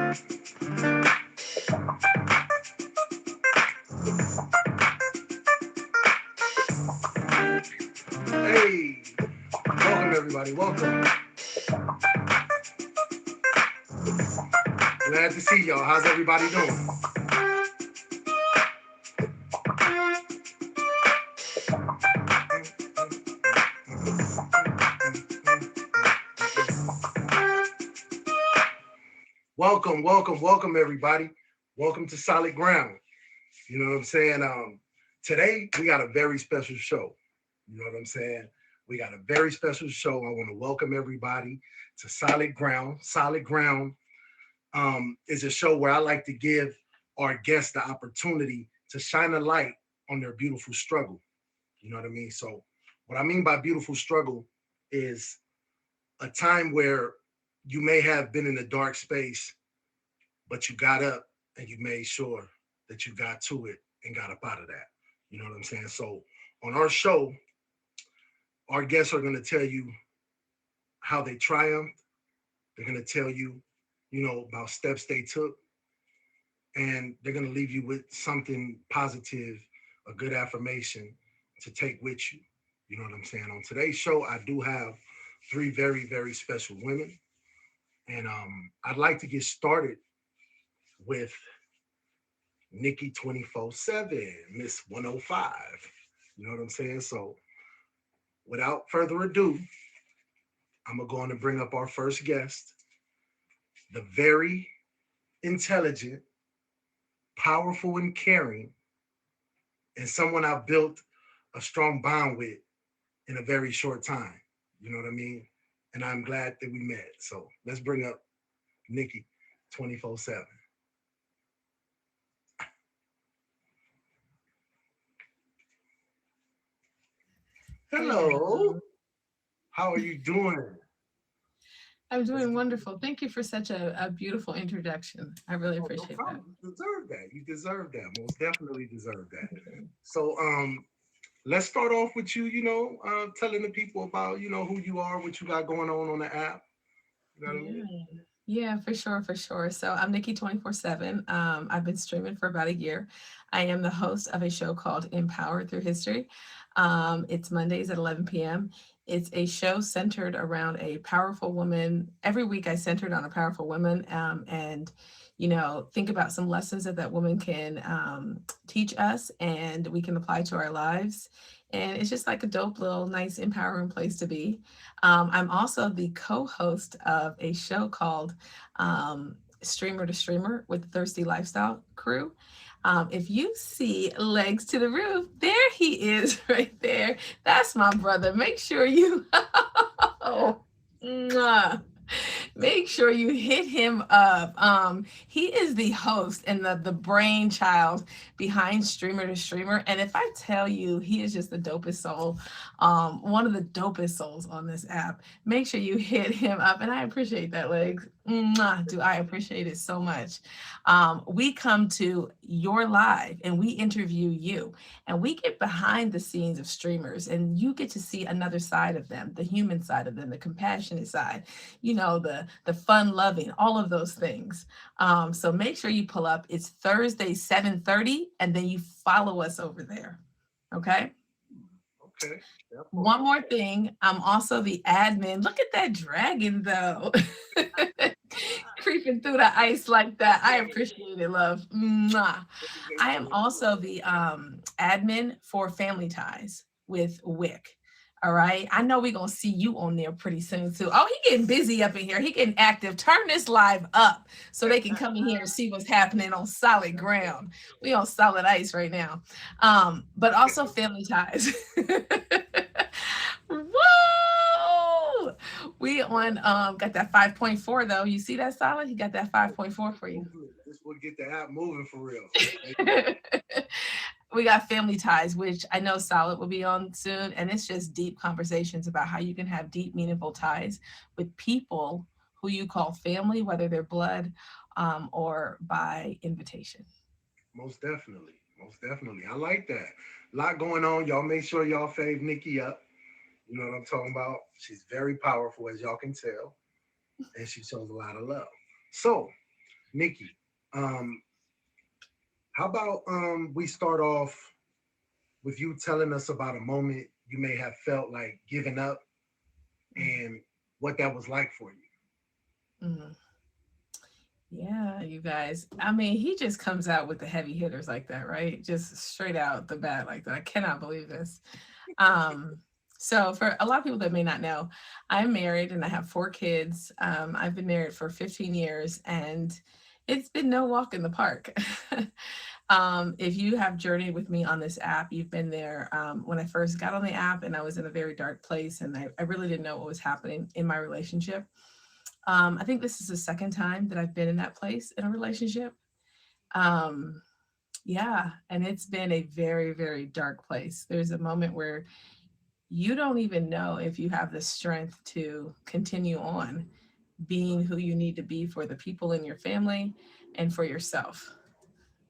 Hey, welcome everybody. Welcome. Glad to see y'all. How's everybody doing? Welcome, welcome, welcome everybody. Welcome to Solid Ground. You know what I'm saying? Today we got a very special show. You know what I'm saying? We got a very special show. I want to welcome everybody to Solid Ground. Solid Ground is a show where I like to give our guests the opportunity to shine a light on their beautiful struggle. You know what I mean? So, what I mean by beautiful struggle is a time where you may have been in a dark space, but you got up and you made sure that you got to it and got up out of that. You know what I'm saying? So, on our show, our guests are going to tell you how they triumphed. They're going to tell you, about steps they took, and they're going to leave you with something positive, a good affirmation to take with you. You know what I'm saying? On today's show, I do have three very, very special women. And I'd like to get started with Nikki 24/7, Miss 105. You know what I'm saying? So without further ado, I'm going to go on and bring up our first guest, the very intelligent, powerful, and caring, and someone I've built a strong bond with in a very short time. You know what I mean? And I'm glad that we met. So let's bring up Nikki 24/7. Hello. Hello. How are you doing? I'm doing wonderful. Thank you for such a beautiful introduction. I really Oh, no appreciate that. problem. You deserve that. You deserve that. Most definitely deserve that. So let's start off with you, telling the people about, who you are, what you got going on the app. You know what I Yeah. mean? Yeah, for sure, for sure. So I'm Nikki 24/7. I've been streaming for about a year. I am the host of a show called Empowered Through History. It's Mondays at 11 p.m. It's a show centered around a powerful woman. Every week I centered on a powerful woman, and think about some lessons that woman can teach us and we can apply to our lives. And it's just like a dope little nice empowering place to be. I'm also the co-host of a show called Streamer to Streamer with the Thirsty Lifestyle Crew. If you see legs to the roof, there he is right there. That's my brother. Make sure you oh, mwah. Make sure you hit him up. He is the host and the brainchild behind Streamer to Streamer. And if I tell you, he is just the dopest soul, one of the dopest souls on this app. Make sure you hit him up. And I appreciate that, Legs. Mwah, do I appreciate it so much. We come to your live and we interview you and we get behind the scenes of streamers and you get to see another side of them, the human side of them, the compassionate side, the fun loving, all of those things. So make sure you pull up. It's Thursday 7:30 and then you follow us over there. Okay. Okay. Definitely. One more thing, I'm also the admin. Look at that dragon though. Creeping through the ice like that. I appreciate it, love. Mwah. I am also the admin for Family Ties with Wick. All right. I know we're gonna see you on there pretty soon too. Oh, he getting busy up in here. He getting active. Turn this live up so they can come in here and see what's happening on solid ground. We on solid ice right now. But also Family Ties. Whoa! We on got that 5.4 though. You see that solid? He got that 5.4 for you. This will get the app moving for real. We got Family Ties, which I know Solid will be on soon. And it's just deep conversations about how you can have deep, meaningful ties with people who you call family, whether they're blood or by invitation. Most definitely. Most definitely. I like that. A lot going on. Y'all make sure y'all fave Nikki up. You know what I'm talking about? She's very powerful, as y'all can tell, and she shows a lot of love. So, Nikki, um, how about we start off with you telling us about a moment you may have felt like giving up and what that was like for you. Mhm. Yeah, you guys. I mean, he just comes out with the heavy hitters like that, right? Just straight out the bat like that. I cannot believe this. Um, so for a lot of people that may not know, I'm married and I have 4 kids. I've been married for 15 years and it's been no walk in the park. If you have journeyed with me on this app, you've been there when I first got on the app and I was in a very dark place and I really didn't know what was happening in my relationship. I think this is the second time that I've been in that place in a relationship. Um, yeah, and it's been a very, very dark place. There's a moment where you don't even know if you have the strength to continue on being who you need to be for the people in your family and for yourself.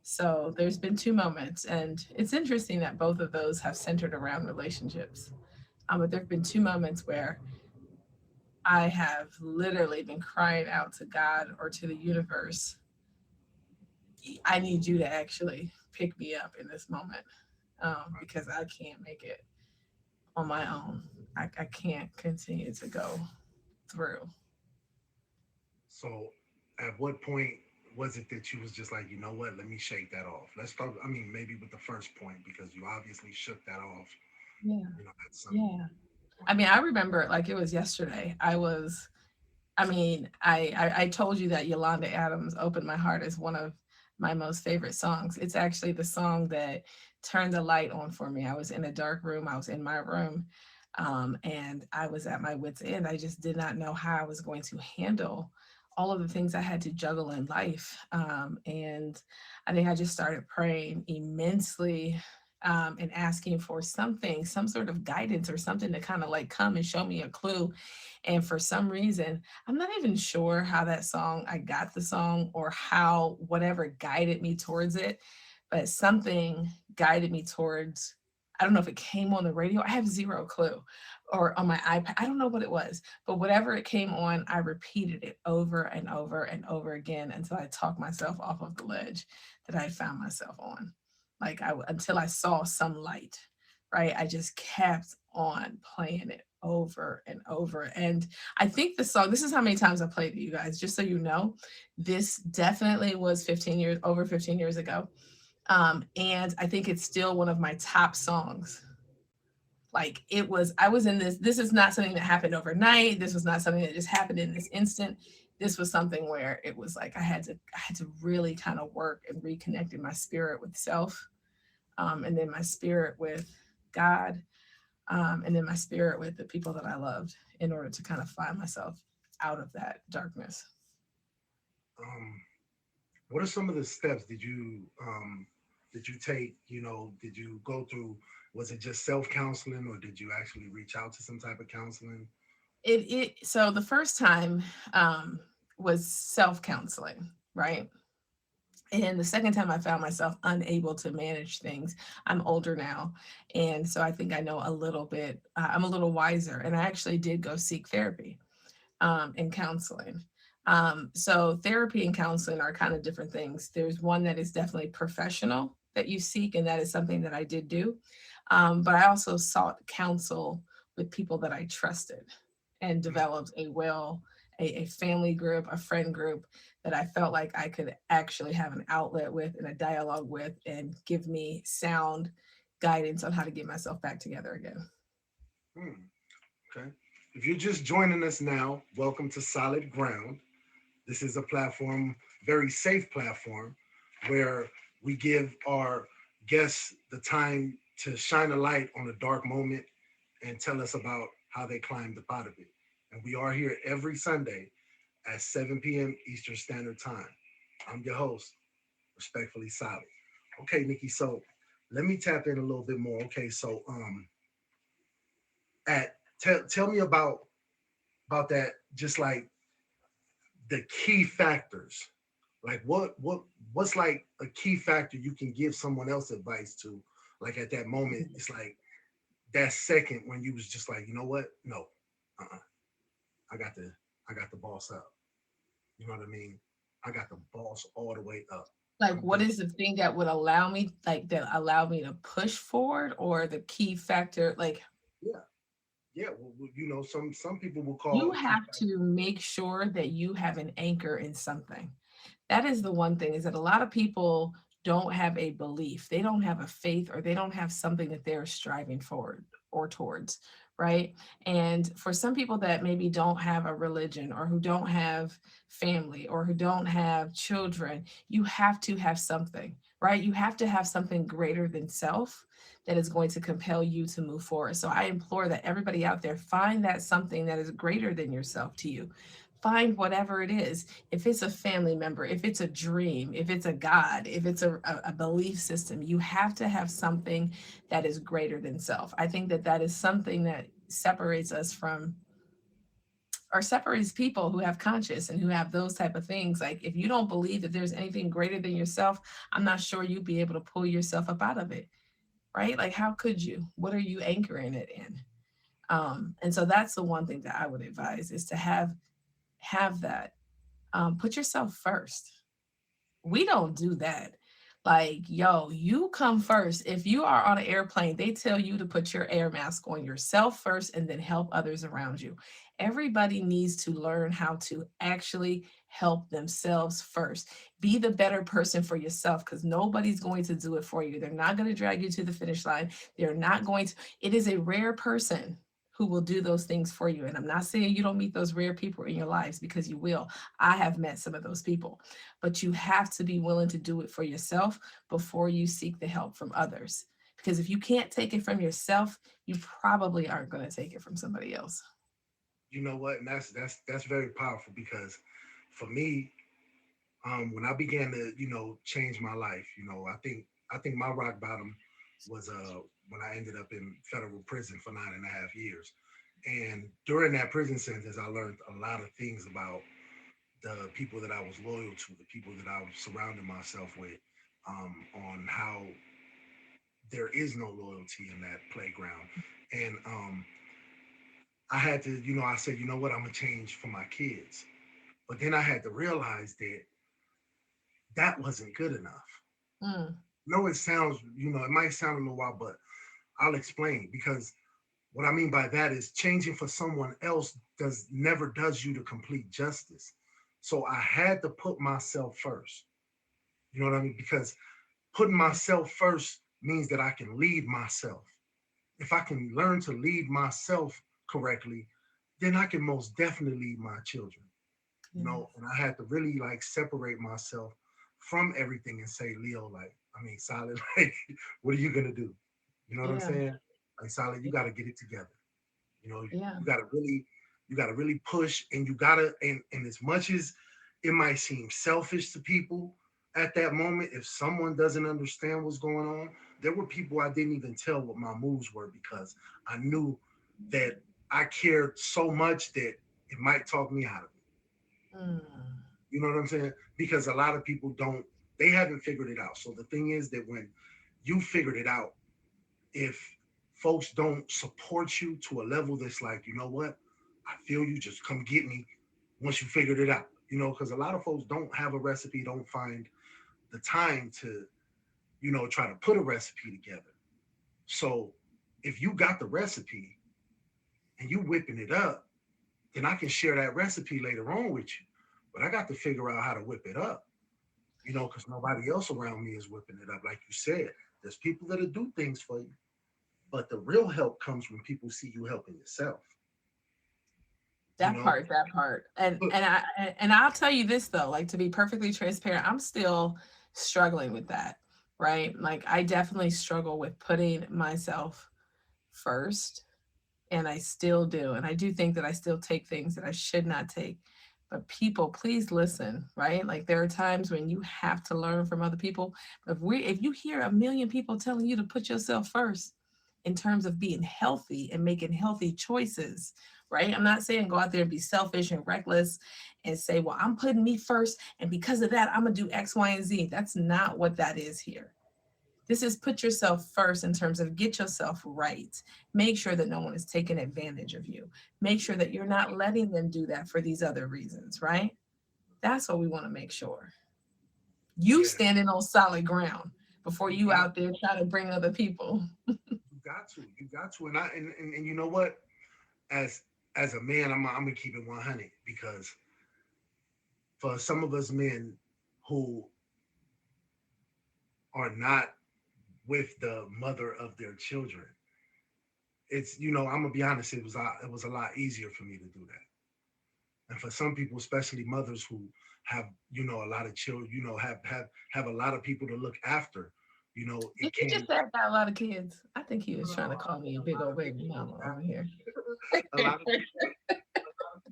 So there's been 2 moments, and it's interesting that both of those have centered around relationships. But there have been 2 moments where I have literally been crying out to God or to the universe, I need you to actually pick me up in this moment because I can't make it on my own. I can't continue to go through. So, at what point was it that you was just like, you know what, let me shake that off? Let's start. I mean, maybe with the first point because you obviously shook that off. Yeah. At some Yeah. I point. mean, I remember it like it was yesterday. I mean, I told you that Yolanda Adams Opened My Heart is one of my most favorite songs. It's actually the song that turned the light on for me. I was in a dark room, I was in my room, and I was at my wits' end. I just did not know how I was going to handle all of the things I had to juggle in life. And I think I just started praying immensely and asking for something, some sort of guidance or something to kind of like come and show me a clue. And for some reason, I'm not even sure how that song, I got the song or how whatever guided me towards it, but something guided me towards, I don't know if it came on the radio. I have zero clue. Or on my iPad. I don't know what it was, but whatever it came on, I repeated it over and over and over again until I talked myself off of the ledge that I found myself on. Like until I saw some light, right? I just kept on playing it over and over. And I think the song, this is how many times I played it, you guys, just so you know, this definitely was 15 years, over 15 years ago. And I think it's still one of my top songs. Like it was, I was in this is not something that happened overnight. This was not something that just happened in this instant. This was something where it was like I had to really kind of work and reconnect in my spirit with self, and then my spirit with God, and then my spirit with the people that I loved in order to kind of find myself out of that darkness. Um, what are some of the steps did you take? Did you go through? Was it just self counseling, or did you actually reach out to some type of counseling? It so the first time um, was self counseling, right? And the second time I found myself unable to manage things. I'm older now. And so I think I know a little bit, I'm a little wiser. And I actually did go seek therapy and counseling. So therapy and counseling are kind of different things. There's one that is definitely professional that you seek, and that is something that I did do. But I also sought counsel with people that I trusted and Mm, developed a family group, a friend group that I felt like I could actually have an outlet with and a dialogue with and give me sound guidance on how to get myself back together again. mm, okay. If you're just joining us now, welcome to Solid Ground. This is a platform, very safe platform, where we give our guests the time to shine a light on a dark moment and tell us about how they climbed up out of it. And we are here every Sunday at 7 p.m. Eastern Standard Time. I'm your host, respectfully Solid. Okay, Nikki. So let me tap in a little bit more. Okay, so at tell me about that. Just like the key factors. Like what's like a key factor you can give someone else advice to? Like at that moment, it's like that second when you was just like, you know what? No, uh-uh. I got the I got the boss up. You know what I mean? I got the boss all the way up. Like, I'm what good. is the thing that would allow me, like, that allow me to push forward, or the key factor? Like, Yeah, yeah. Well, some people will you call key have factor. to make sure that you have an anchor in something. That is the one thing, is that a lot of people don't have a belief. They don't have a faith, or they don't have something that they're striving forward or towards, right? And for some people that maybe don't have a religion, or who don't have family, or who don't have children, you have to have something, right? You have to have something greater than self that is going to compel you to move forward. So I implore that everybody out there find that something that is greater than yourself to you. Find whatever it is. If it's a family member, if it's a dream, if it's a God, if it's a belief system, you have to have something that is greater than self. I think that that is something that separates us from, or separates people who have conscious and who have those type of things. Like, if you don't believe that there's anything greater than yourself, I'm not sure you'd be able to pull yourself up out of it, right? Like, how could you? What are you anchoring it in? And so that's the one thing that I would advise, is to have that. Put yourself first. We don't do that. Like, yo, you come first. If you are on an airplane, they tell you to put your air mask on yourself first and then help others around you. Everybody needs to learn how to actually help themselves first. Be the better person for yourself, because nobody's going to do it for you. They're not going to drag you to the finish line. They're not going to. It is a rare person who will do those things for you. And I'm not saying you don't meet those rare people in your lives, because you will. I have met some of those people, but you have to be willing to do it for yourself before you seek the help from others. Because if you can't take it from yourself, you probably aren't going to take it from somebody else. You know what? And that's very powerful because for me, when I began to, change my life, I think my rock bottom was when I ended up in federal prison for 9.5 years. And during that prison sentence, I learned a lot of things about the people that I was loyal to, the people that I was surrounding myself with, on how there is no loyalty in that playground. And I had to, I said, you know what, I'm gonna change for my kids. But then I had to realize that that wasn't good enough. Mm, No, it sounds, it might sound a little wild, but I'll explain because what I mean by that is changing for someone else never does you the complete justice. So I had to put myself first. You know what I mean? Because putting myself first means that I can lead myself. If I can learn to lead myself correctly, then I can most definitely lead my children. yeah. And I had to really like separate myself from everything and say, Leo, like, I mean, Solid, like, what are you gonna do? You know what I'm Yeah. saying? Like, Solid, you gotta get it together. You know, Yeah. you gotta really push, and you gotta, and as much as it might seem selfish to people at that moment, if someone doesn't understand what's going on, there were people I didn't even tell what my moves were because I knew that I cared so much that it might talk me out of it. Mm, You know what I'm saying? Because a lot of people don't, they haven't figured it out. So the thing is that when you figured it out, if folks don't support you to a level that's like, you know what, I feel you, just come get me once you figured it out. Because a lot of folks don't have a recipe, don't find the time to, try to put a recipe together. So if you got the recipe and you whipping it up, then I can share that recipe later on with you. But I got to figure out how to whip it up, because nobody else around me is whipping it up. Like you said, there's people that'll do things for you, but the real help comes when people see you helping yourself. You that know, part, that part. And Look, I'll tell you this though, like, to be perfectly transparent, I'm still struggling with that, right? Like, I definitely struggle with putting myself first, and I still do. And I do think that I still take things that I should not take. But people, please listen, right? Like, there are times when you have to learn from other people. But if you hear a million people telling you to put yourself first in terms of being healthy and making healthy choices, right? I'm not saying go out there and be selfish and reckless and say, well, I'm putting me first, and because of that, I'm gonna do X, Y, and Z. That's not what that is here. This is put yourself first in terms of get yourself right. Make sure that no one is taking advantage of you. Make sure that you're not letting them do that for these other reasons, right? That's what we want to make sure. You Yeah, standing on solid ground before you you got out there trying to bring other people. you got to, and and you know what? As as a man, I'm gonna keep it 100 because for some of us men who are not with the mother of their children, it's I'm gonna be honest, it was a lot easier for me to do that. And for some people, especially mothers who have a lot of children, have a lot of people to look after, Did it you just can say I got a lot of kids? I think he was no, trying to call me a a big lot old of baby people to mama look over here. after. A lot of people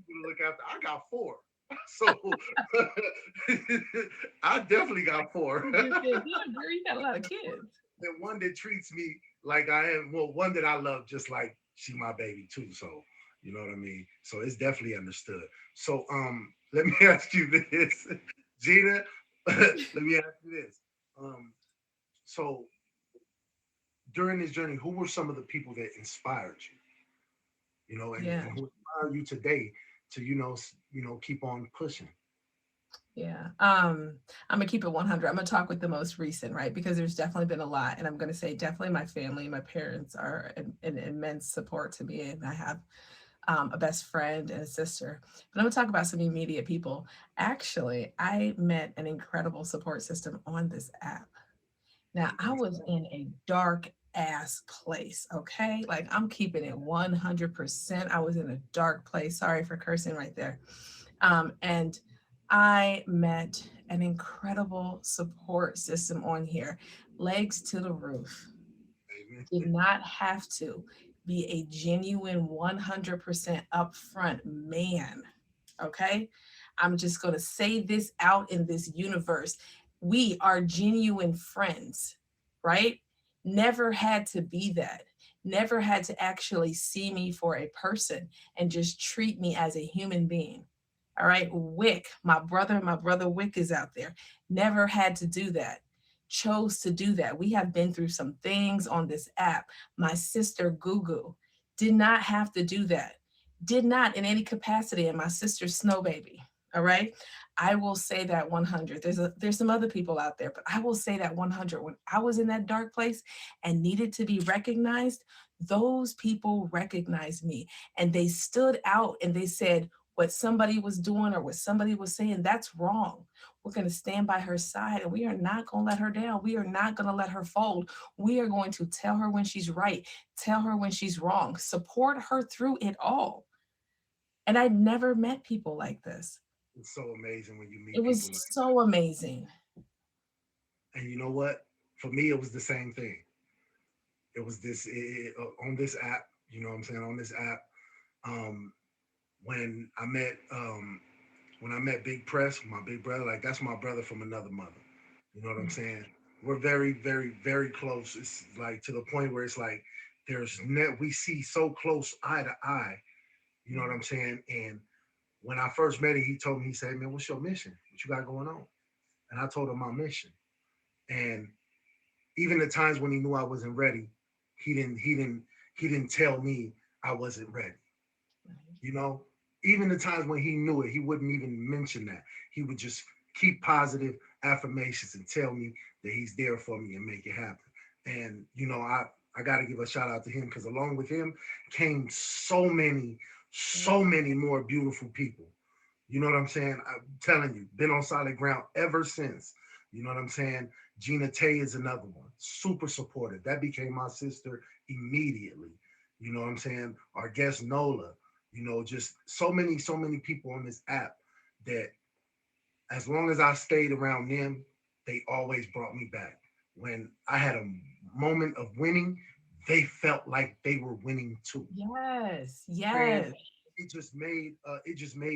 to look after. I got four. So I definitely got four. You just said, yeah, girl, you got a lot of kids. And one that treats me like I am, well, one that I love just like she my baby too. So you know what I mean? So it's definitely understood. So let me ask you this, Gina. Let me ask you this. Um, so during this journey, who were some of the people that inspired you? Yeah. And who inspire you today to keep on pushing. Yeah. I'm gonna keep it 100. I'm gonna talk with the most recent, right? Because there's definitely been a lot, and I'm gonna say definitely my family, my parents are an immense support to me, and I have a best friend and a sister. But I'm gonna talk about some immediate people. Actually, I met an incredible support system on this app. Now, I was in a dark ass place, okay? Like I'm keeping it 100%. I was in a dark place. Sorry for cursing right there. And I met an incredible support system on here, legs to the roof. Did Amen. not have to be a genuine 100% upfront man. Okay. I'm just going to say this out in this universe. We are genuine friends, right? Never had to be that. Never had to actually see me for a person and just treat me as a human being. All right. Wick, my brother Wick is out there. Never had to do that. Chose to do that. We have been through some things on this app. My sister Gugu did not have to do that. Did not in any capacity. And my sister Snow Baby. All right. I will say that 100. There's some other people out there, but I will say that 100. When I was in that dark place and needed to be recognized, those people recognized me and they stood out and they said, what somebody was doing or what somebody was saying, that's wrong. We're going to stand by her side and we are not going to let her down. We are not going to let her fold. We are going to tell her when she's right, tell her when she's wrong, support her through it all. And I never met people like this. It's so amazing when you It meet was people like so amazing. that. And you know what? For me, it was the same thing. It was on this app. You know what I'm saying? On this app, um, when I met Big Press, my big brother, like that's my brother from another mother. You know what I'm saying? We're very, very, very close. It's like to the point where it's like we see so close eye to eye. You know what I'm saying? And when I first met him, he told me, he said, "Man, what's your mission? What you got going on?" And I told him my mission. And even the times when he knew I wasn't ready, he didn't he didn't he didn't tell me I wasn't ready. You know, even the times when he knew it, he wouldn't even mention that. He would just keep positive affirmations and tell me that he's there for me and make it happen. And I got to give a shout out to him because along with him came so many more beautiful people. You know what I'm saying? I'm telling you, been on solid ground ever since. You know what I'm saying? Gina Tay is another one, super supportive. That became my sister immediately. You know what I'm saying? Our guest Nola, just so many people on this app that as long as I stayed around them, they always brought me back. When I had a moment of winning, they felt like they were winning too. Yes, And yes. it just made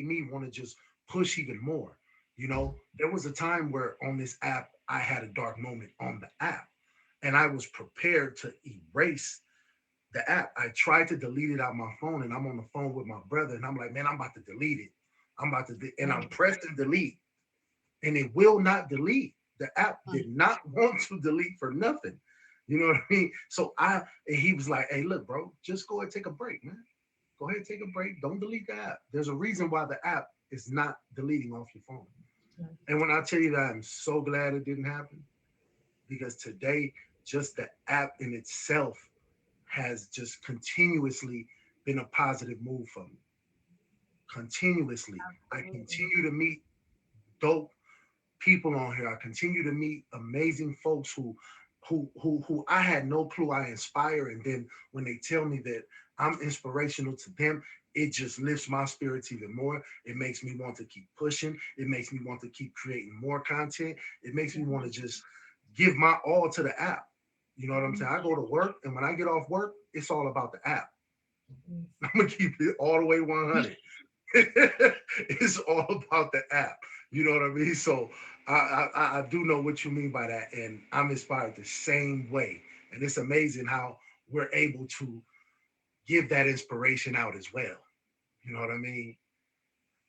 me want to just push even more. There was a time where on this app I had a dark moment on the app, and I was prepared to erase the app. I tried to delete it out my phone, and I'm on the phone with my brother, and I'm like, man, I'm about to delete it. And I'm Right. pressing delete, and it will not delete. The app did not want to delete for nothing. You know what I mean? And he was like, hey, look, bro, just go ahead and take a break, man. Go ahead and take a break. Don't delete the app. There's a reason why the app is not deleting off your phone. And when I tell you that, I'm so glad it didn't happen, because today, just the app in itself has just continuously been a positive move for me. Continuously. I Absolutely. continue to meet dope people on here. I continue to meet amazing folks who I had no clue I inspire. And then when they tell me that I'm inspirational to them, it just lifts my spirits even more. It makes me want to keep pushing. It makes me want to keep creating more content. It makes me want to just give my all to the app. You know what I'm saying? I go to work, and when I get off work, it's all about the app. I'm gonna keep it all the way 100. It's all about the app. You know what I mean? So I do know what you mean by that, and I'm inspired the same way. And it's amazing how we're able to give that inspiration out as well. You know what I mean?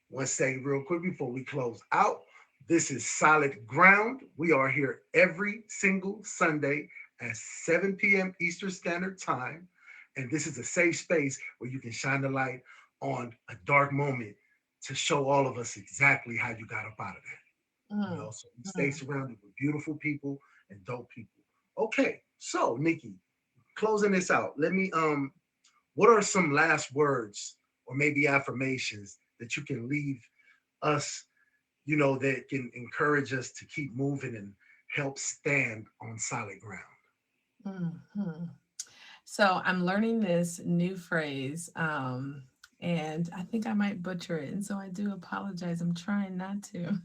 One second, real quick before we close out. This is Solid Ground. We are here every single Sunday at 7 p.m. Eastern Standard Time. And this is a safe space where you can shine the light on a dark moment to show all of us exactly how you got up out of that. You Mm, know, so we stay mm. surrounded with beautiful people and dope people. Okay, so Nikki, closing this out, let me what are some last words or maybe affirmations that you can leave us, that can encourage us to keep moving and help stand on solid ground? Mhm. So I'm learning this new phrase, and I think I might butcher it, and so I do apologize. I'm trying not to.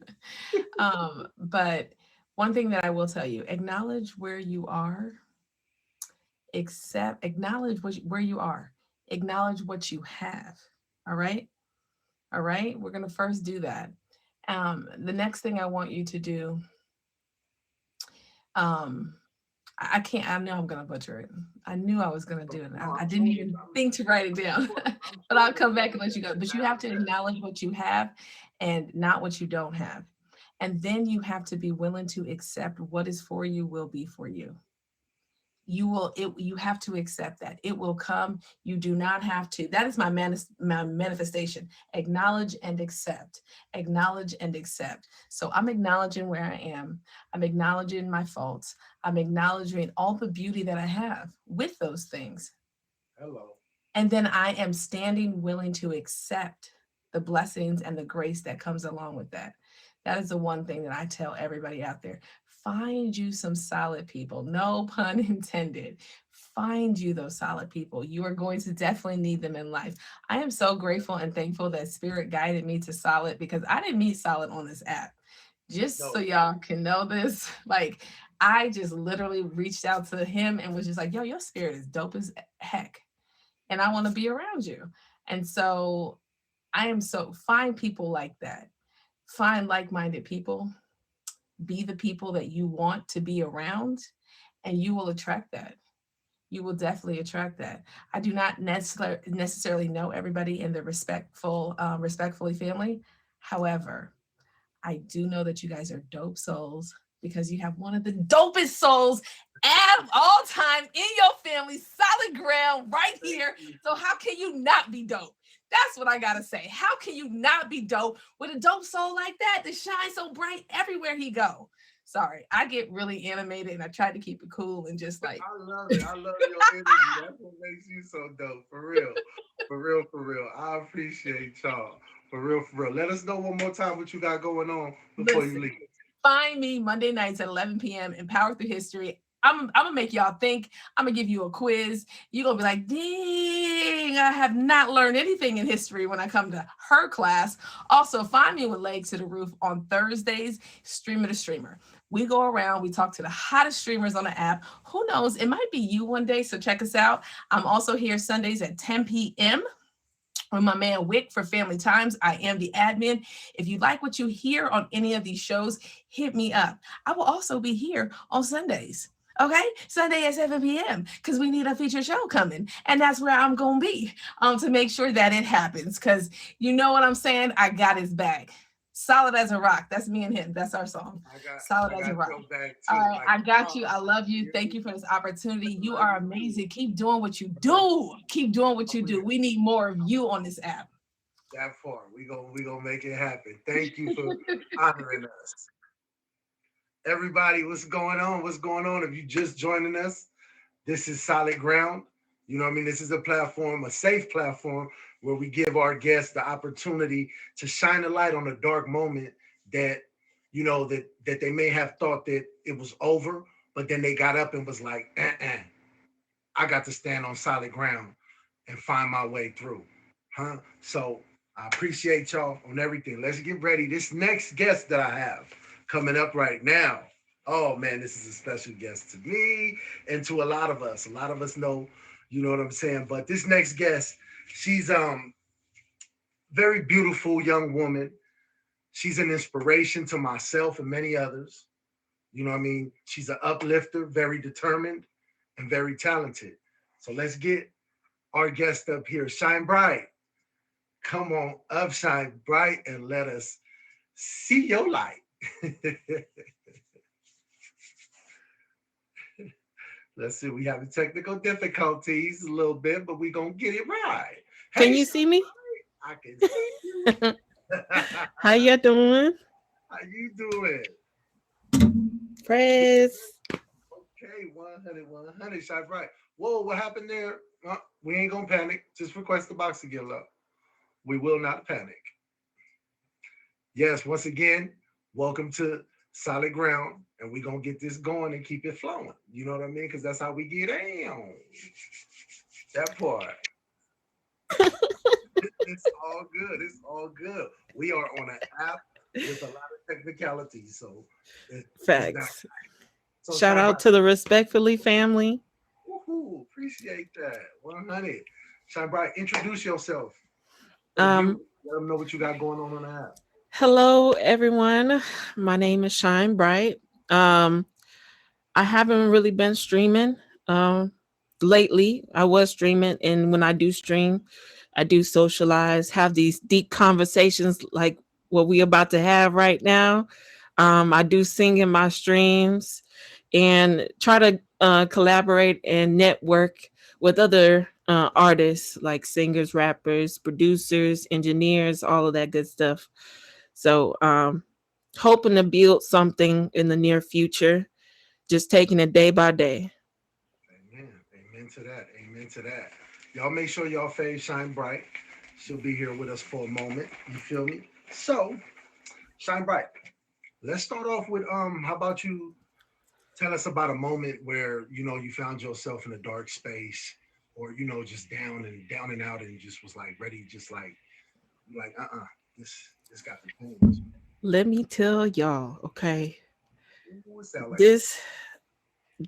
But one thing that I will tell you: acknowledge where you are, acknowledge where you are, acknowledge what you have. All right, all right. We're gonna first do that. The next thing I want you to do. Um, I can't. I know I'm gonna butcher it. I knew I was gonna do it. No, I I'm didn't showing you. even think to write it down, I'm but I'll showing you come back and let you go. that But you now have and to there. acknowledge what you have, and not what you don't have. And then you have to be willing to accept what is for you will be for you. You have to accept that it will come. You do not have to. That is my manifestation. Acknowledge and accept. Acknowledge and accept. So I'm acknowledging where I am. I'm acknowledging my faults. I'm acknowledging all the beauty that I have with those things. Hello. And then I am standing willing to accept the blessings and the grace that comes along with that. That is the one thing that I tell everybody out there. Find you some solid people. No pun intended. Find you those solid people. You are going to definitely need them in life. I am so grateful and thankful that Spirit guided me to Solid, because I didn't meet Solid on this app. Just so No. y'all can know this, like I just literally reached out to him and was just like, yo, your spirit is dope as heck, and I want to be around you. And so I am so find people like that. Find like-minded people. Be the people that you want to be around, and you will attract that. You will definitely attract that. I do not necessarily know everybody in the respectfully family. However, I do know that you guys are dope souls, because you have one of the dopest souls of all time in your family, Solid Ground, right Thank here. you. So how can you not be dope? That's what I gotta say. How can you not be dope with a dope soul like that shines so bright everywhere he go? Sorry, I get really animated, and I try to keep it cool and just like, I love it. I love your energy. That's what makes you so dope. For real. For real, for real. I appreciate y'all. For real, for real. Let us know one more time what you got going on before you listen. leave. Find me Monday nights at 11 p.m. Empower Through History. I'm gonna make y'all think. I'm gonna give you a quiz. You're gonna be like, dang, I have not learned anything in history when I come to her class. Also, find me with Legs to the Roof on Thursdays, Streamer to Streamer. We go around, we talk to the hottest streamers on the app. Who knows? It might be you one day, so check us out. I'm also here Sundays at 10 p.m. with my man Wick for Family Times. I am the admin. If you like what you hear on any of these shows, hit me up. I will also be here on Sundays. Okay, Sunday at 7 p.m. because we need a feature show coming, and that's where I'm gonna be to make sure that it happens. Because you know what I'm saying, I got his back. Solid as a rock. That's me and him. That's our song. I got Solid I as a got rock. your back All too. right, Like I got you. oh, I love you. you Thank you for this opportunity. I You love are you too. amazing. Keep doing what you I love you do. too. Keep doing what For you do. real. We need more of you on this app. That far. We gonna make it happen. Thank you for honoring us. Everybody, what's going on? What's going on? If you just joining us, this is Solid Ground. You know what I mean? This is a platform, a safe platform where we give our guests the opportunity to shine a light on a dark moment that, that they may have thought that it was over, but then they got up and was like, I got to stand on solid ground and find my way through. Huh? So I appreciate y'all on everything. Let's get ready. This next guest that I have coming up right now. Oh man, this is a special guest to me and to a lot of us. A lot of us know, you know what I'm saying. But this next guest, she's very beautiful young woman. She's an inspiration to myself and many others. You know what I mean? She's an uplifter, very determined, and very talented. So let's get our guest up here. Shine bright. Come on up, shine bright, and let us see your light. Let's see, we having technical difficulties a little bit, but we gonna get it right. Can Hey, you Shine see me? Bright, I can see you. How you doing? How you doing? Press. Okay, 100, 100, shine bright. Whoa, what happened there? We ain't gonna panic. Just request the box to get up. We will not panic. Yes, once again, welcome to Solid Ground, and we're gonna get this going and keep it flowing. You know what I mean? Because that's how we get down. That part. It's all good. It's all good. We are on an app with a lot of technicalities, so it's not. Facts. So Shout Shy out to the Respectfully family. woohoo, appreciate that. 100. Shine bright. Introduce yourself to the Um, viewers. Let them know what you got going on the app. Hello everyone. My name is Shine Bright. Um, I haven't really been streaming um lately. I was streaming, and when I do stream, I do socialize, have these deep conversations like what we about to have right now. I do sing in my streams and try to collaborate and network with other artists like singers, rappers, producers, engineers, all of that good stuff. So, hoping to build something in the near future, just taking it day by day. Amen. Amen to that. Amen to that. Y'all make sure y'all fade shine bright. She'll be here with us for a moment. You feel me? So, shine bright. Let's start off with how about you tell us about a moment where you found yourself in a dark space or just down and out and you just was like ready, just like this got to change. Let me tell y'all, okay, Ooh, it sound like this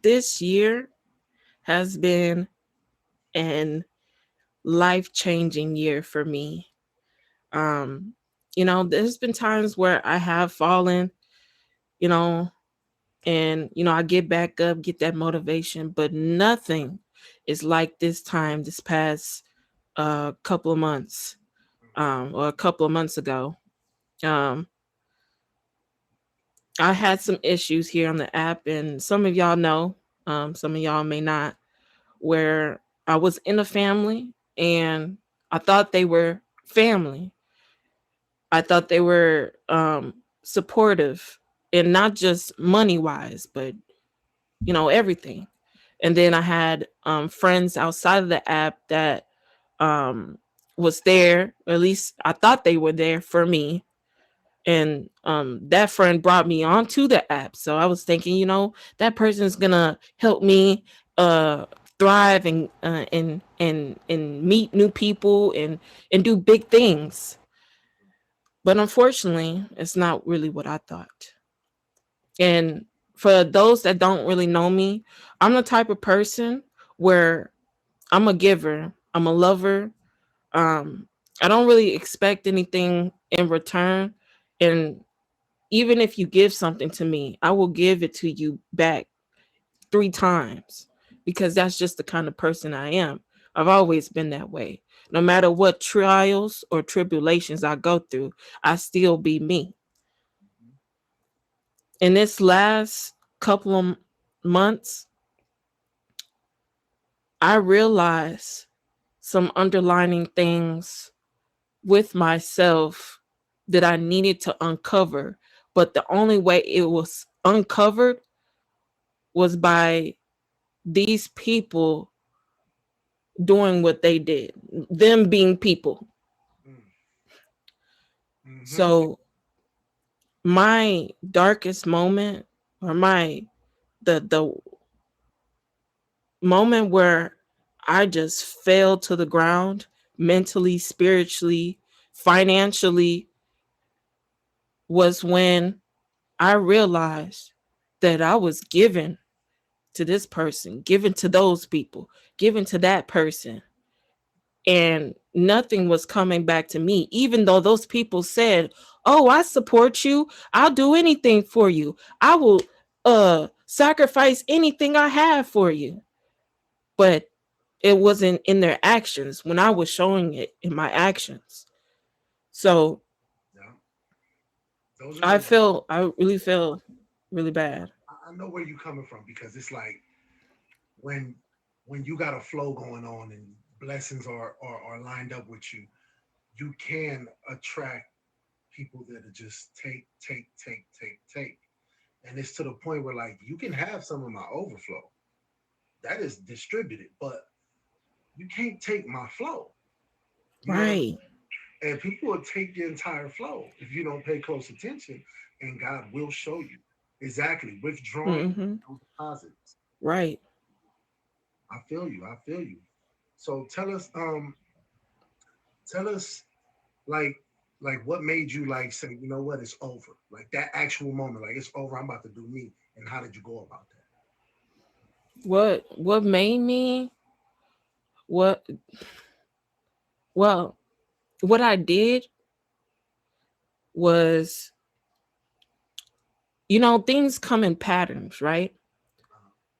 this year has been an life-changing year for me. Um, there's been times where I have fallen, you know, and I get back up, get that motivation, but nothing is like this time this past couple of months, or a couple of months ago. Um, I had some issues here on the app, and some of y'all know, some of y'all may not, where I was in a family and I thought they were family. I thought they were supportive, and not just money wise, but everything. And then I had friends outside of the app that um, was there, or at least I thought they were there for me. And that friend brought me onto the app, so I was thinking, that person's gonna help me uh, thrive and meet new people and do big things. But unfortunately, it's not really what I thought. And for those that don't really know me, I'm the type of person where I'm a giver, I'm a lover. Um, I don't really expect anything in return. And even if you give something to me, I will give it to you back 3 times, because that's just the kind of person I am. I've always been that way. No matter what trials or tribulations I go through, I still be me. In this last couple of months, I realized some underlining things with myself that I needed to uncover. But the only way it was uncovered was by these people doing what they did, them being people. Mm. Mm-hmm. So my darkest moment, or the moment where I just fell to the ground mentally, spiritually, financially, was when I realized that I was given to this person, given to those people, given to that person, and nothing was coming back to me, even though those people said, "Oh, I support you. I'll do anything for you. I will sacrifice anything I have for you." But it wasn't in their actions when I was showing it in my actions. So Yeah. Those are I the. feel, I really feel really bad. I know where you're coming from because it's like when when you got a flow going on and blessings are lined up with you, you can attract people that are just take. And it's to the point where like you can have some of my overflow that is distributed, but you can't take my flow. You know what I'm Right. saying? And people will take your entire flow if you don't pay close attention, and God will show you exactly withdrawing Hmm. those deposits. Right. I feel you. I feel you. So tell us like what made you like say, you know what, it's over. Like that actual moment, like it's over. I'm about to do me. And how did you go about that? What made me, what, well, what I did was, things come in patterns, right?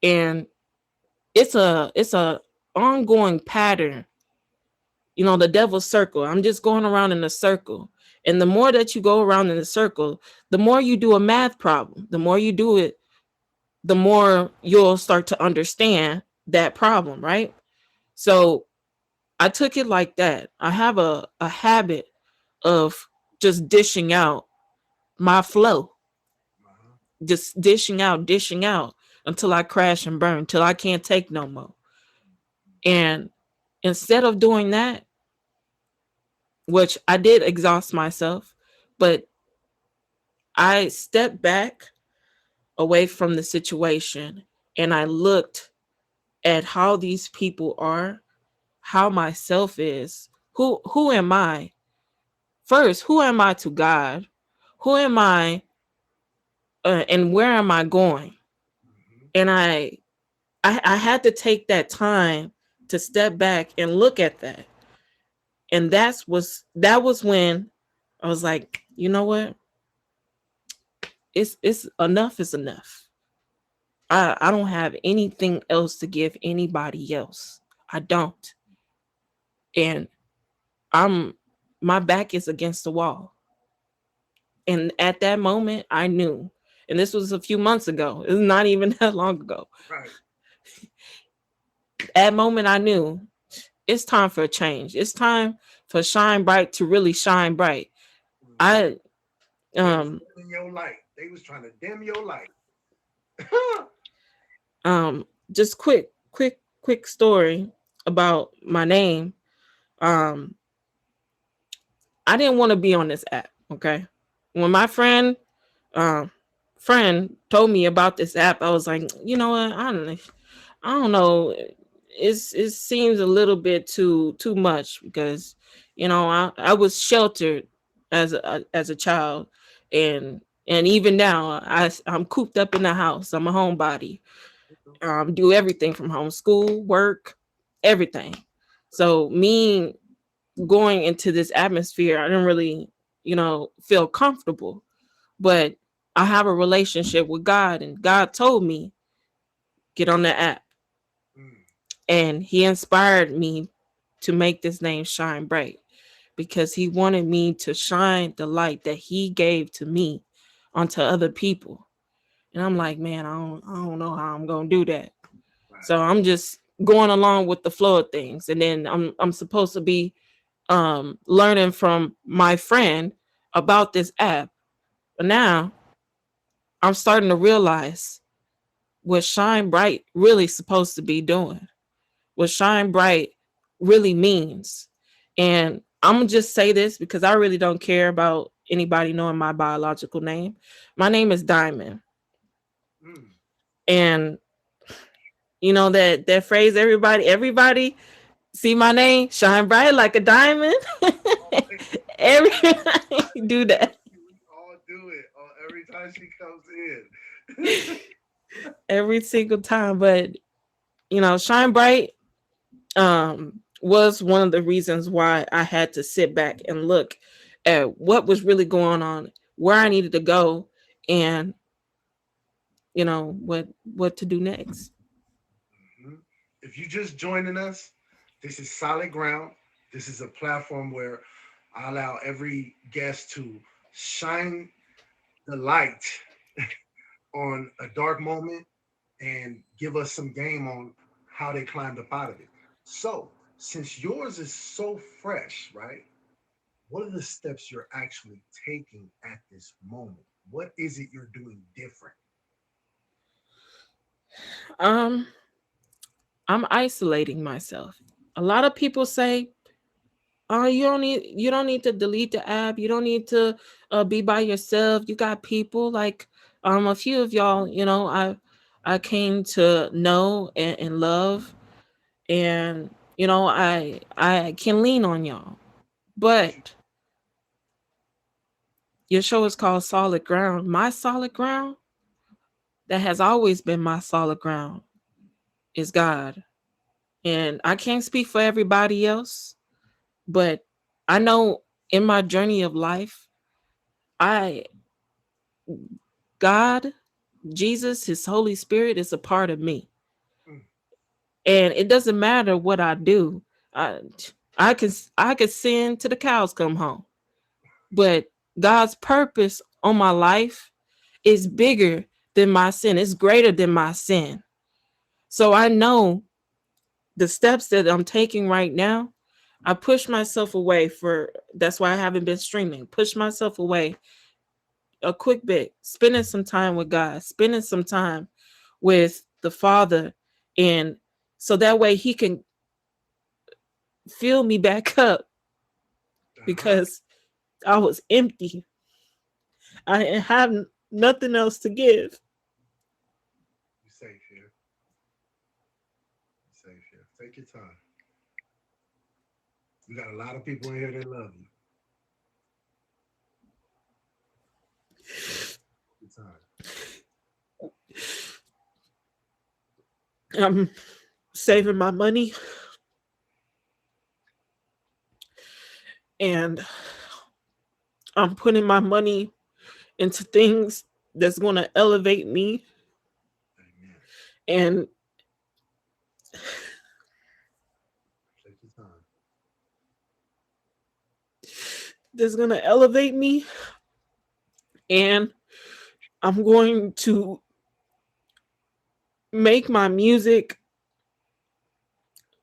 And it's a ongoing pattern. The devil's circle. I'm just going around in a circle. And the more that you go around in a circle, the more you do a math problem. The more you do it, the more you'll start to understand that problem, right? So I took it like that. I have a habit of just dishing out my flow, Uh-huh. just dishing out until I crash and burn, till I can't take no more. And instead of doing that, which I did exhaust myself, but I stepped back away from the situation and I looked at how these people are, how myself is. Who am I? First, who am I to God? Who am I, and where am I going? Mm-hmm. And I had to take that time to step back and look at that. And that was when I was like, you know what? It's enough is enough. I don't have anything else to give anybody else. I don't. And I'm my back is against the wall. And at that moment I knew. And this was a few months ago. It was not even that long ago. Right. At that moment I knew it's time for a change. It's time for Shine Bright to really shine bright. Mm-hmm. I They was um dimming your light. They was trying to dim your light. just quick story about my name. Um I didn't want to be on this app, okay? When my um friend told me about this app, I was like, you know what? I don't know. It seems a little bit too much because I was sheltered as a child, and even now I'm cooped up in the house. I'm a homebody. Do everything from home, school, work, everything. So me going into this atmosphere, I didn't really feel comfortable. But I have a relationship with God, and God told me get on the app, Mm. and He inspired me to make this name shine bright because He wanted me to shine the light that He gave to me onto other people. And I'm like, man, I don't know how I'm gonna do that. Right. So I'm just going along with the flow of things, and then I'm supposed to be learning from my friend about this app. But now I'm starting to realize what Shine Bright really supposed to be doing, what Shine Bright really means. And I'm gonna just say this because I really don't care about anybody knowing my biological name. My name is Diamond. Mm. And you know that phrase, everybody see my name, shine bright like a diamond. Oh, Everybody do that. we all do it every time she comes in. Every single time. But shine bright was one of the reasons why I had to sit back and look at what was really going on, where I needed to go, and what to do next. Mhm. If you just joining us, this is Solid Ground. This is a platform where I allow every guest to shine the light on a dark moment and give us some game on how they climbed up out of it. So, since yours is so fresh, right? What are the steps you're actually taking at this moment? What is it you're doing different? um I'm isolating myself. A lot of people say, "Oh, you don't need to delete the app. You don't need to be by yourself. You got people like a few of y'all. I came to know and love, and I can lean on y'all. But your show is called Solid Ground. My solid ground, that has always been my solid ground, is God. And I can't speak for everybody else, but I know in my journey of life, I God, Jesus, his Holy Spirit is a part of me. Mm. And it doesn't matter what I do. I I could sin to the cows come home. But God's purpose on my life is bigger than my sin. It's greater than my sin. So I know the steps that I'm taking right now, I push myself away for that's why I haven't been streaming. Push myself away a quick bit, spending some time with God, spending some time with the Father, and so that way He can fill me back up Uh-huh. because I was empty. I didn't have nothing else to give. You safe here. You safe here. Take your time. We got a lot of people in here that love you. Take your time. I'm saving my money and I'm putting my money into things that's going to elevate me Amen. and Take your time. that's going to elevate me, and I'm going to make my music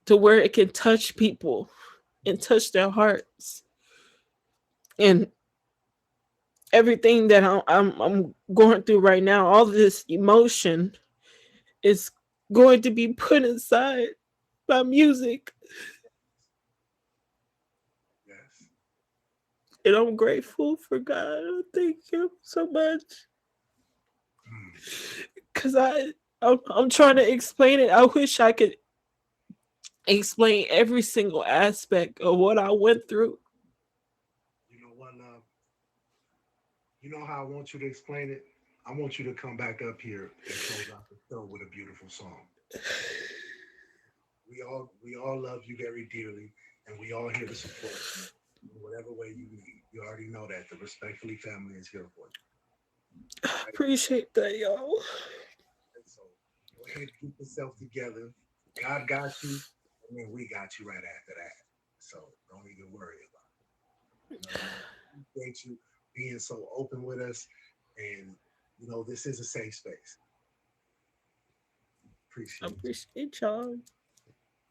to where it can touch people and touch their hearts. And everything that I'm going through right now, all this emotion is going to be put inside my music. Yes. And I'm grateful for God. Thank you so much. Mm. Because I'm trying to explain it. I wish I could explain every single aspect of what I went through. You know what, love? You know how I want you to explain it? I want you to come back up here and close out the show with a beautiful song. We all love you very dearly, and we all here to support you in whatever way you need. You already know that the Respectfully family is here for you. All right. Appreciate that, y'all. And so go ahead and get yourself together. God got you, and then we got you right after that. So don't even worry about it. You know, we appreciate you being so open with us, and this is a safe space. I Appreciate you. appreciate y'all.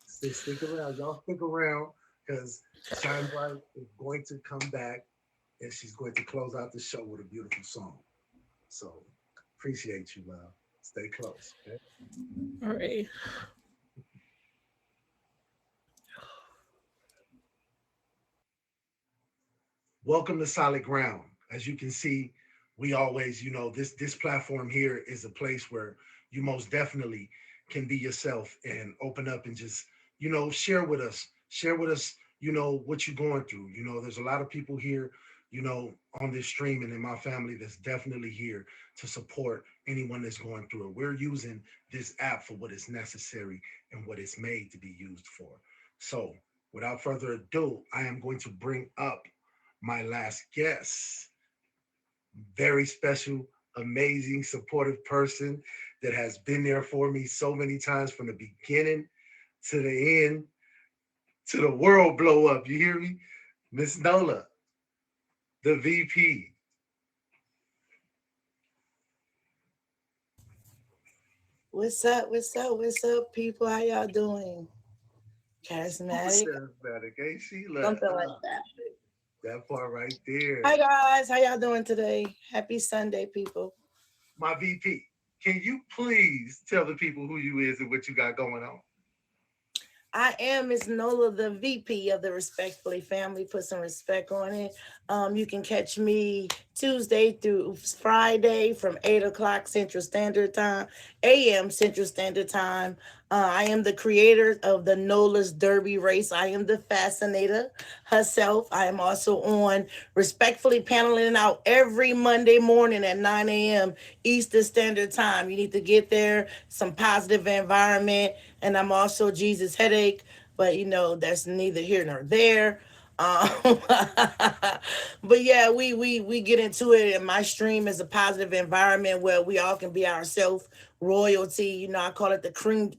Stick around, y'all. Stick around. because Shine Bright is going to come back and she's going to close out the show with a beautiful song. So appreciate you, love. Stay close. Okay? All right. Welcome to Solid Ground. As you can see, we always, this platform here is a place where you most definitely can be yourself and open up and just, share with us, what you're going through. There's a lot of people here, on this stream and in my family that's definitely here to support anyone that's going through it. We're using this app for what is necessary and what it's made to be used for. So, without further ado, I am going to bring up my last guest, very special, amazing, supportive person that has been there for me so many times from the beginning to the end, to the world blow up. You hear me? Miss Nola, the VP. What's up? What's up? What's up, people? How y'all doing? Charismatic? Charismatic, ain't she? Look, Something like that. that part right there. Hi guys, how y'all doing today? Happy Sunday, people. My VP, can you please tell the people who you is and what you got going on? I am Miss Nola, the VP of the Respectfully Family. Put some respect on it. You can catch me Tuesday through Friday from 8 o'clock Central Standard Time, a.m. Central Standard Time. I am the creator of the Nola's Derby race. I am the fascinator herself. I am also on Respectfully Paneling Out every Monday morning at 9 a.m. Eastern Standard Time. You need to get there, some positive environment. And I'm also Jesus Headache, but that's neither here nor there. But yeah, we get into it, and my stream is a positive environment where we all can be ourselves. Royalty, I call it the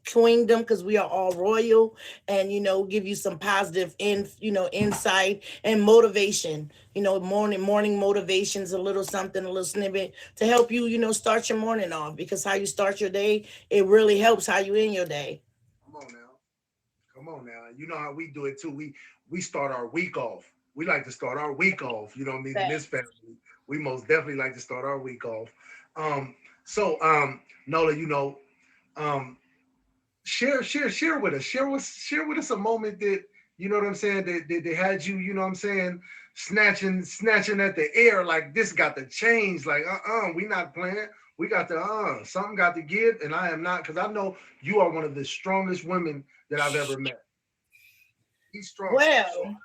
queendom because we are all royal, and give you some positive insight and motivation. Morning motivations, a little something, a little snippet to help you start your morning off, because how you start your day, it really helps how you end your day. Come on now. Come on now. You know how we do it too. We start our week off. We like to start our week off. You know what I mean? In this family, we most definitely like to start our week off. So Nola, um, share with us. Share with us a moment that you know what I'm saying. That they had you, you know what I'm saying, snatching at the air like this got to change. Like we not playing. We got to something got to give, and I am not, because I know you are one of the strongest women that I've ever met. He's strong. Well,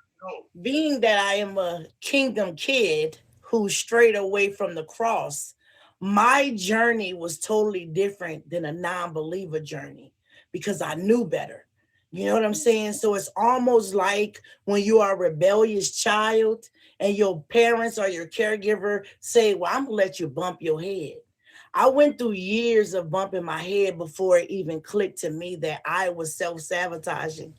being that I am a kingdom kid who strayed away from the cross, my journey was totally different than a non-believer journey because I knew better. You know what I'm saying? So it's almost like when you are a rebellious child and your parents or your caregiver say, well, I'm gonna let you bump your head. I went through years of bumping my head before it even clicked to me that I was self-sabotaging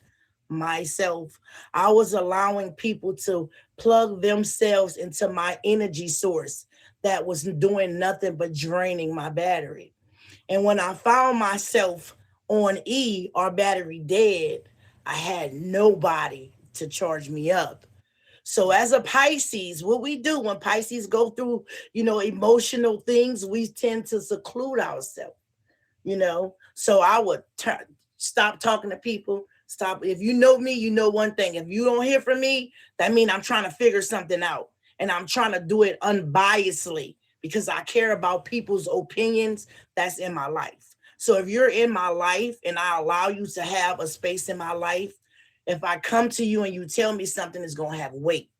myself. I was allowing people to plug themselves into my energy source that was doing nothing but draining my battery. And when I found myself on E, or battery dead, I had nobody to charge me up. So as a Pisces, what we do when Pisces go through, emotional things, we tend to seclude ourselves, So I would stop talking to people. Stop. If you know me, you know one thing. If you don't hear from me, that means I'm trying to figure something out. And I'm trying to do it unbiasedly because I care about people's opinions that's in my life. So if you're in my life and I allow you to have a space in my life, if I come to you and you tell me something, it's going to have weight.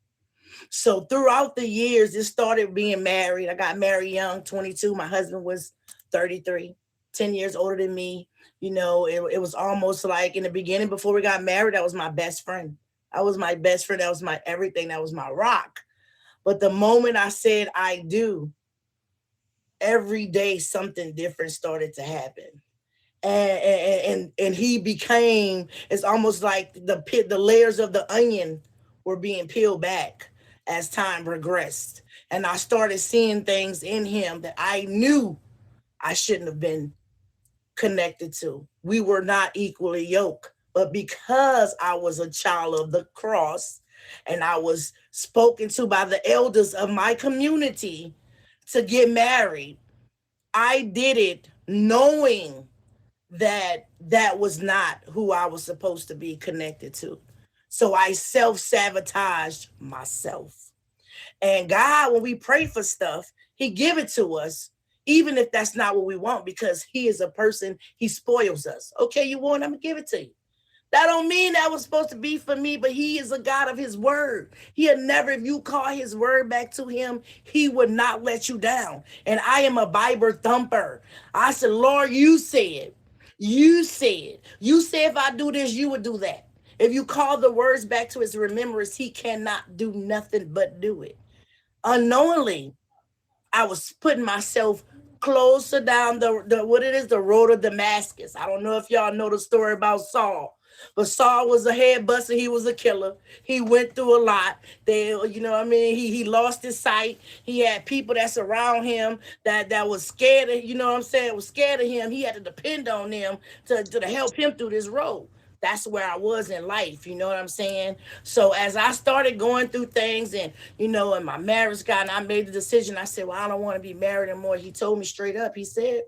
So throughout the years, it started being married. I got married young, 22. My husband was 33, 10 years older than me. It was almost like in the beginning, before we got married, that was my best friend. I was my best friend. That was my everything. That was my rock. But the moment I said I do, every day something different started to happen. And he became, it's almost like the layers of the onion were being peeled back as time progressed. And I started seeing things in him that I knew I shouldn't have been connected to. We were not equally yoked But because I was a child of the cross and I was spoken to by the elders of my community to get married, I did it knowing that that was not who I was supposed to be connected to. So I self-sabotaged myself. And God, when we pray for stuff, he give it to us, even if that's not what we want, because he is a person, he spoils us. Okay, you want, I'm gonna give it to you. That don't mean that was supposed to be for me, but he is a God of his word. He'll never, if you call his word back to him, he would not let you down. And I am a Bible thumper. I said, Lord, you said if I do this, you would do that. If you call the words back to his remembrance, he cannot do nothing but do it. Unknowingly, I was putting myself closer down the road of Damascus. I don't know if y'all know the story about Saul. But Saul was a head buster. He was a killer. He went through a lot. He lost his sight. He had people that surround him that was scared of, was scared of him. He had to depend on them to help him through this road. That's where I was in life. You know what I'm saying? So as I started going through things and my marriage got, and I made the decision, I said, well, I don't want to be married anymore. He told me straight up, he said,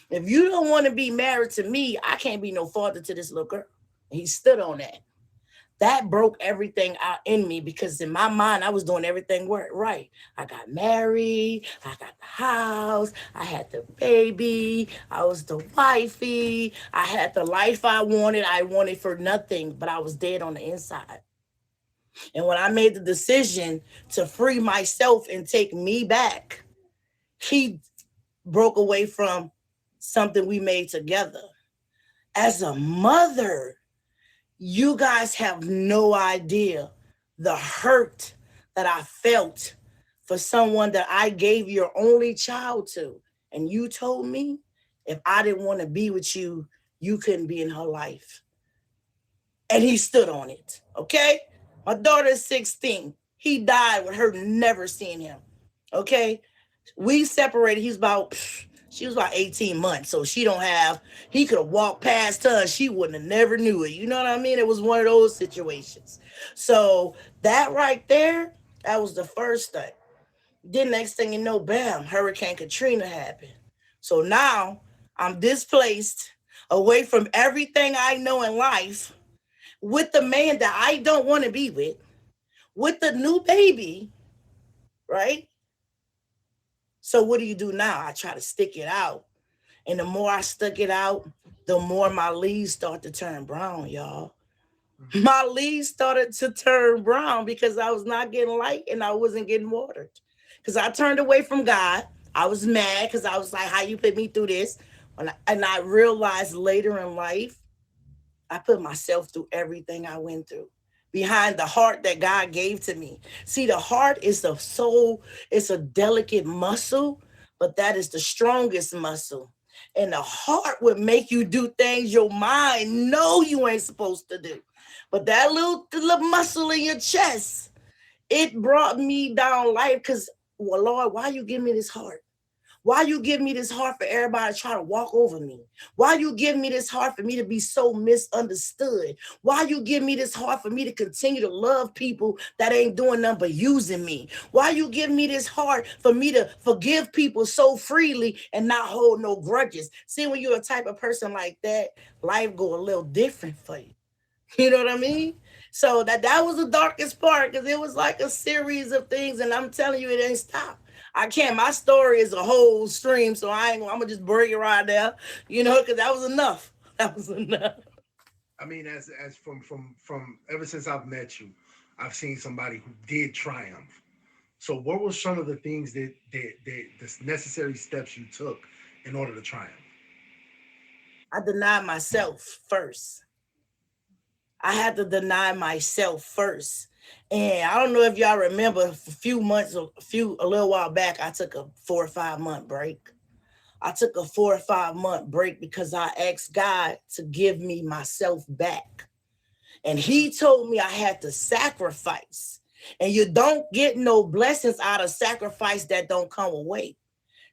if you don't want to be married to me, I can't be no father to this little girl. He stood on that. That broke everything out in me because in my mind, I was doing everything right. I got married. I got the house. I had the baby. I was the wifey. I had the life I wanted. I wanted for nothing, but I was dead on the inside. And when I made the decision to free myself and take me back, he broke away from something we made together. As a mother, you guys have no idea the hurt that I felt for someone that I gave your only child to. And you told me if I didn't want to be with you, you couldn't be in her life. And he stood on it, okay? My daughter is 16. He died with her never seeing him, okay? We separated. She was about 18 months, so he could have walked past her and she wouldn't have never knew it. You know what I mean? It was one of those situations. So that right there, that was the first thing. Then next thing you know, bam, Hurricane Katrina happened. So now I'm displaced away from everything I know in life with the man that I don't want to be with the new baby, right? So what do you do now? I try to stick it out. And the more I stuck it out, the more my leaves start to turn brown, y'all. My leaves started to turn brown because I was not getting light and I wasn't getting watered. Because I turned away from God. I was mad because I was like, how you put me through this? And I realized later in life, I put myself through everything I went through. Behind the heart that God gave to me. See, the heart is the soul. It's a delicate muscle, but that is the strongest muscle. And the heart would make you do things your mind know you ain't supposed to do. But that little muscle in your chest, it brought me down life because, well, Lord, why you give me this heart? Why you give me this heart for everybody to try to walk over me? Why you give me this heart for me to be so misunderstood? Why you give me this heart for me to continue to love people that ain't doing nothing but using me? Why you give me this heart for me to forgive people so freely and not hold no grudges? See, when you're a type of person like that, life go a little different for you. You know what I mean? So that was the darkest part because it was like a series of things, and I'm telling you, it ain't stopped. I can't. My story is a whole stream, so I'm gonna just break it right there, because that was enough. That was enough. I mean, as from ever since I've met you, I've seen somebody who did triumph. So, what were some of the things that the necessary steps you took in order to triumph? I denied myself first. I had to deny myself first. And I don't know if y'all remember a little while back, I took a 4 or 5 month break. I took a 4 or 5 month break because I asked God to give me myself back. And he told me I had to sacrifice. And you don't get no blessings out of sacrifice that don't come away.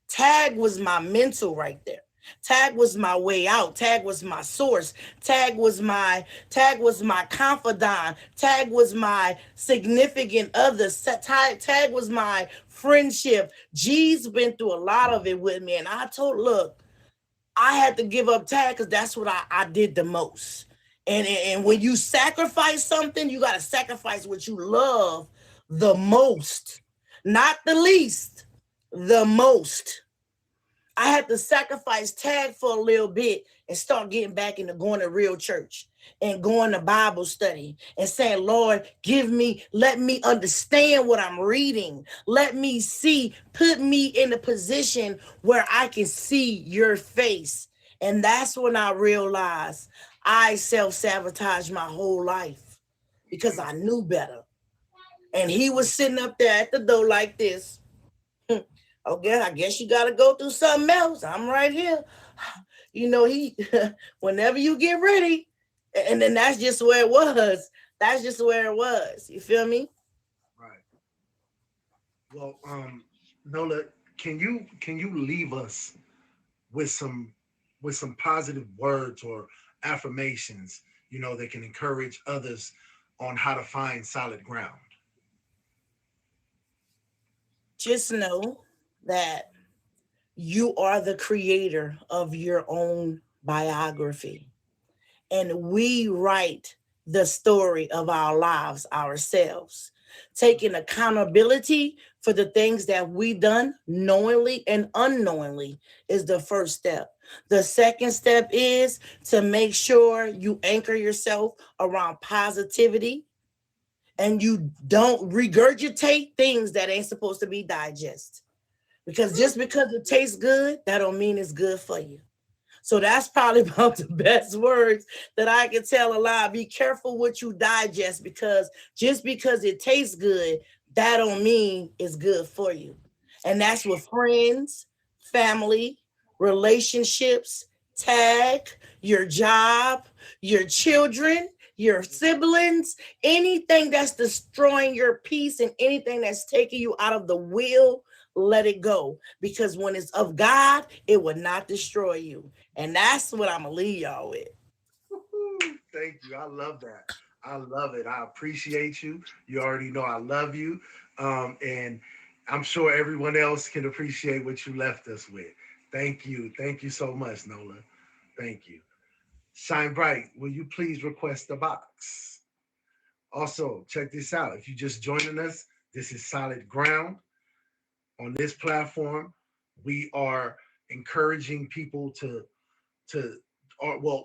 Tag was my mental right there. Tag was my way out. Tag was my source. Tag was my confidant. Tag was my significant other. Tag was my friendship. G's been through a lot of it with me. And I told, look, I had to give up Tag because that's what I did the most. And when you sacrifice something, you got to sacrifice what you love the most, not the least, the most. I had to sacrifice Tag for a little bit and start getting back into going to real church and going to Bible study and saying, Lord, let me understand what I'm reading. Let me see, put me in a position where I can see your face. And that's when I realized I self-sabotaged my whole life because I knew better. And he was sitting up there at the door like this. Okay, I guess you got to go through something else. I'm right here. You know, whenever you get ready, and then that's just where it was. That's just where it was. You feel me? Right. Well, Nola, can you leave us with some positive words or affirmations, that can encourage others on how to find solid ground? Just know that you are the creator of your own biography. And we write the story of our lives ourselves. Taking accountability for the things that we done knowingly and unknowingly is the first step. The second step is to make sure you anchor yourself around positivity and you don't regurgitate things that ain't supposed to be digested. Because just because it tastes good, that don't mean it's good for you. So that's probably about the best words that I can tell a lot. Be careful what you digest, because just because it tastes good, that don't mean it's good for you. And that's with friends, family, relationships, Tag, your job, your children, your siblings, anything that's destroying your peace and anything that's taking you out of the will, let it go. Because when it's of God, it will not destroy you. And that's what I'm going to leave y'all with. Thank you. I love that. I love it. I appreciate you. You already know I love you. And I'm sure everyone else can appreciate what you left us with. Thank you. Thank you so much, Nola. Thank you. Shine Bright, will you please request the box? Also, check this out. If you're just joining us, this is Solid Ground. On this platform, we are encouraging people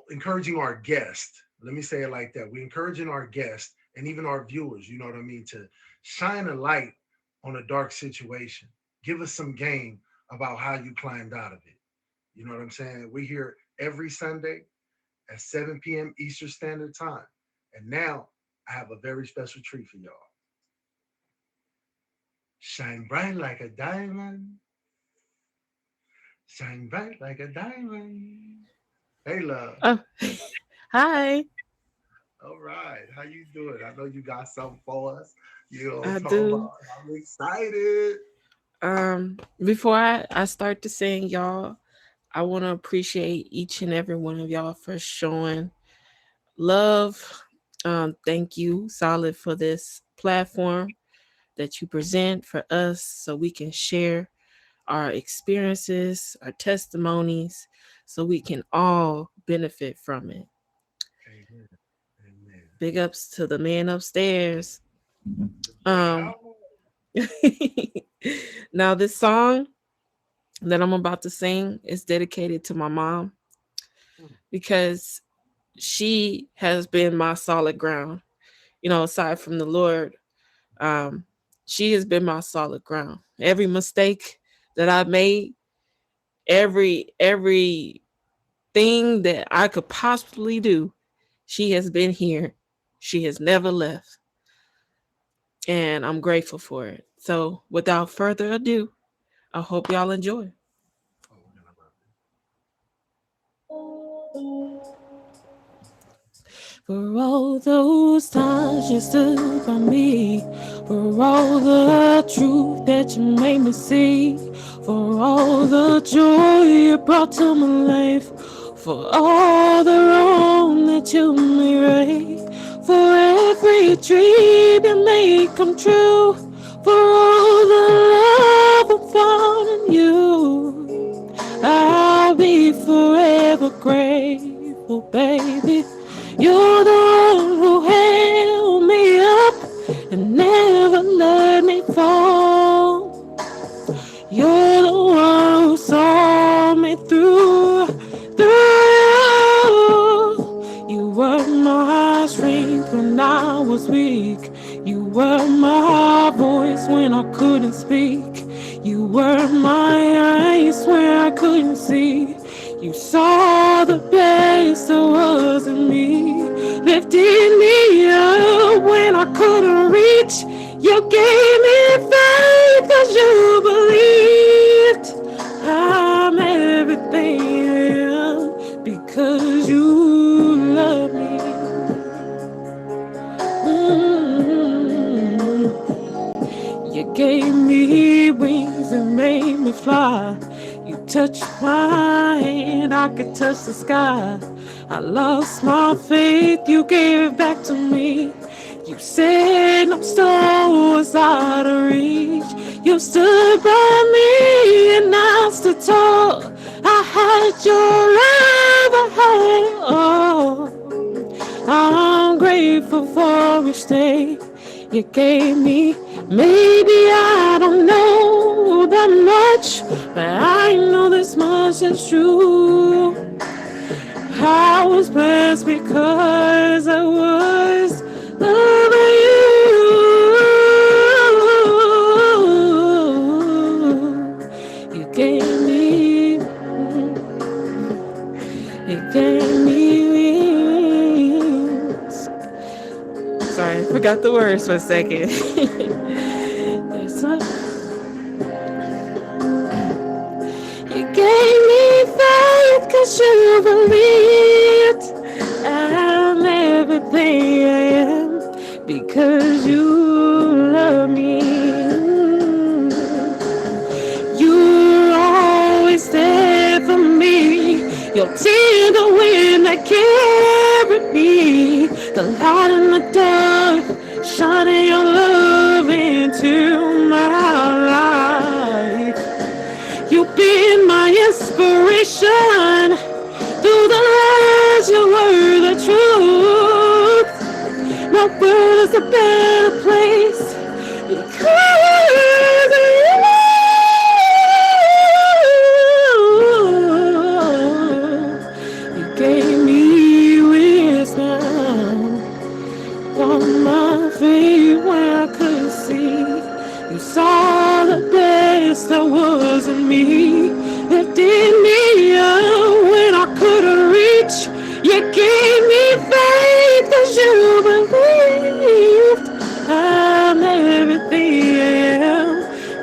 encouraging our guests. Let me say it like that. We're encouraging our guests and even our viewers, you know what I mean, to shine a light on a dark situation. Give us some game about how you climbed out of it. You know what I'm saying? We're here every Sunday at 7 p.m. Eastern Standard Time. And now I have a very special treat for y'all. Shine bright like a diamond. Shine bright like a diamond. Hey, love. Oh, hi. All right. How you doing? I know you got something for us. You know what I I'm talking do. about. I'm excited. Before I start to sing, y'all, I want to appreciate each and every one of y'all for showing love. Thank you, Solid, for this platform that you present for us so we can share our experiences, our testimonies, so we can all benefit from it. Amen. Amen. Big ups to the man upstairs. Um, now, this song that I'm about to sing is dedicated to my mom because she has been my solid ground. Aside from the Lord, she has been my solid ground. Every mistake that I've made, every thing that I could possibly do, she has been here. She has never left. And I'm grateful for it. So without further ado, I hope y'all enjoy. For all those times you stood by me, for all the truth that you made me see, for all the joy you brought to my life, for all the wrong that you made right, for every dream you made come true, for all the love I found in you. I'll be forever grateful, baby. You're the one who held me up and never let me fall. You're the one who saw me through. You were my strength when I was weak. You were my voice when I couldn't speak. You were my eyes when I couldn't see. You saw the best that was in me, lifted me up when I couldn't reach. You gave me faith 'cause you believed. I'm everything I am because you love me. You gave me wings and made me fly. You touched my hand, I could touch the sky. I lost my faith, you gave it back to me. You said no stone was out of reach. You stood by me and I stood tall. I had your love, I had it all. I'm grateful for each day you gave me. Maybe I don't know that much, but I know this much is true. I was blessed because I was loving you. You gave me, you gave me wings. Sorry, I forgot the words for a second. You gave me faith 'cause you believed. I'm everything I am because you love me. You're always there for me. You're tender wind that carried me. The light in the dark, shining your love into my life. You've been my inspiration. Through the lies, you were the truth. My world is a better place because of you. You gave me wisdom on my feet when I couldn't see. You saw the best that was in me, lifted me up when I couldn't reach. You gave me faith 'cause you believed. I'm everything I am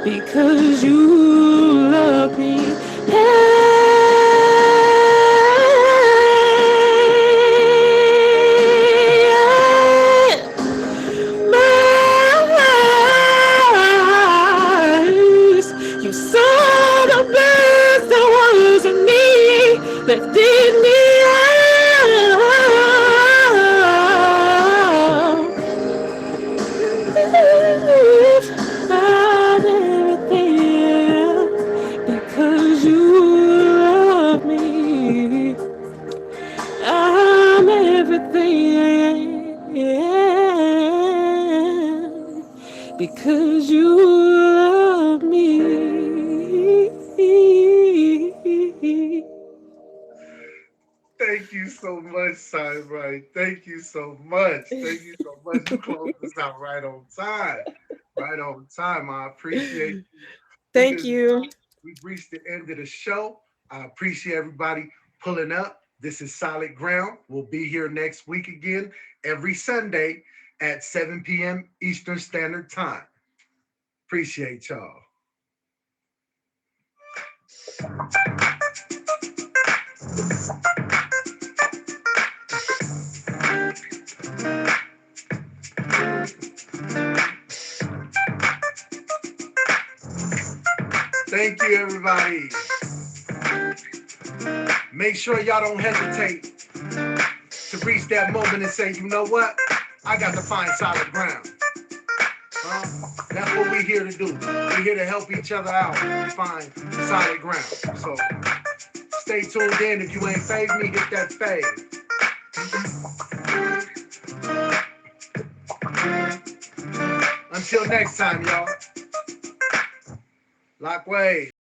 because you love me. Lifted me up. I'm everything because you love me. I'm everything because you love me. Thank you so much, Cyrus. Thank you so much. Thank you so much. You closed this out right on time. Right on time. I appreciate you. Thank you. We've reached the end of the show. I appreciate everybody pulling up. This is Solid Ground. We'll be here next week again, every Sunday at 7 p.m. Eastern Standard Time. Appreciate y'all. Thank you, everybody. Make sure y'all don't hesitate to reach that moment and say, you know what? I got to find solid ground. That's what we're here to do. We're here to help each other out and find solid ground. So stay tuned in. If you ain't fave me, hit that fave. Until next time, y'all. Lock way.